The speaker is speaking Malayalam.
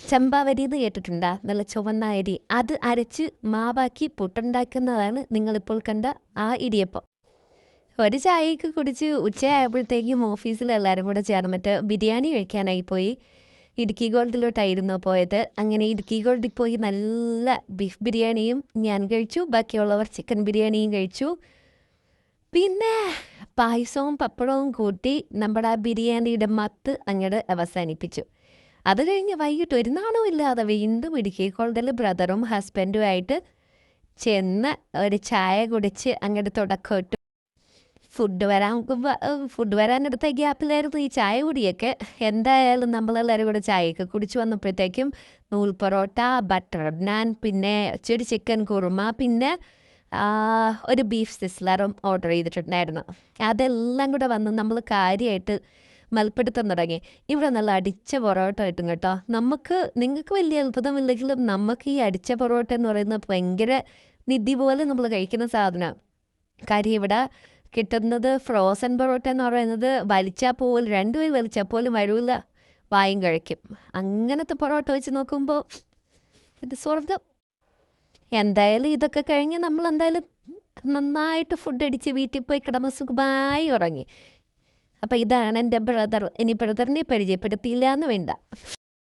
ചെമ്പാവരി എന്ന് കേട്ടിട്ടുണ്ടാ? നല്ല ചുവന്ന അരി. അത് അരച്ച് മാവാക്കി പുട്ടുണ്ടാക്കുന്നതാണ് നിങ്ങളിപ്പോൾ കണ്ട ആ ഇടിയപ്പം. ഒരു ചായയൊക്കെ കുടിച്ച് ഉച്ചയായപ്പോഴത്തേക്കും ഓഫീസിൽ എല്ലാവരും കൂടെ ചേർന്നിട്ട് ബിരിയാണി കഴിക്കാനായി പോയി. ഇടുക്കി ഗോൾഡിലോട്ടായിരുന്നു പോയത്. അങ്ങനെ ഇടുക്കി ഗോൾഡിൽ പോയി നല്ല ബീഫ് ബിരിയാണിയും ഞാൻ കഴിച്ചു. ബാക്കിയുള്ളവർ ചിക്കൻ ബിരിയാണിയും കഴിച്ചു. പിന്നെ പായസവും പപ്പടവും കൂട്ടി നമ്മുടെ ആ ബിരിയാണിയുടെ മത്ത് അങ്ങോട്ട് അവസാനിപ്പിച്ചു. അത് കഴിഞ്ഞ് വൈകിട്ട് ഒരു നാണവും ഇല്ലാതെ വീണ്ടും ഇടുക്കി ഗോൾഡിൽ ബ്രദറും ഹസ്ബൻഡുമായിട്ട് ചെന്ന് ഒരു ചായ കുടിച്ച് അങ്ങോട്ട് തുടക്കമിട്ടു. ഫുഡ് വരാനെടുത്ത ഗ്യാപ്പിലായിരുന്നു ഈ ചായ കുടിയൊക്കെ. എന്തായാലും നമ്മളെല്ലാവരും കൂടെ ചായയൊക്കെ കുടിച്ച് വന്നപ്പോഴത്തേക്കും നൂൽ പൊറോട്ട, ബട്ടർ നാൻ, പിന്നെ ഇച്ചിരി ചിക്കൻ കുറുമ, പിന്നെ ഒരു ബീഫ് സിസ്ലറും ഓർഡർ ചെയ്തിട്ടുണ്ടായിരുന്നു. അതെല്ലാം കൂടെ വന്ന് നമ്മൾ കാര്യമായിട്ട് മൽപ്പിടുത്തം തുടങ്ങി. ഇവിടെ നല്ല അടിച്ച പൊറോട്ട കിട്ടും കേട്ടോ. നിങ്ങൾക്ക് വലിയ അത്ഭുതമില്ലെങ്കിലും നമുക്ക് ഈ അടിച്ച പൊറോട്ട എന്ന് പറയുന്നത് ഭയങ്കര നിധി പോലെ നമ്മൾ കഴിക്കുന്ന സാധനമാണ്. കാര്യം ഇവിടെ കിട്ടുന്നത് ഫ്രോസൺ പൊറോട്ട എന്ന് പറയുന്നത് വലിച്ചാൽ പോലും 2 കൈ വലിച്ചാൽ പോലും വരൂല, വായും കഴിക്കും. അങ്ങനത്തെ പൊറോട്ട വെച്ച് നോക്കുമ്പോൾ ഇത് സ്വർഗം. എന്തായാലും ഇതൊക്കെ കഴിഞ്ഞ് നമ്മൾ എന്തായാലും നന്നായിട്ട് ഫുഡ് അടിച്ച് വീട്ടിൽ പോയി കിടന്ന് സുഖമായി ഉറങ്ങി. അപ്പം ഇതാണ് എൻ്റെ ബ്രദർ. ഇനി ബ്രദറിനെ പരിചയപ്പെടുത്തിയില്ല എന്ന് വേണ്ട.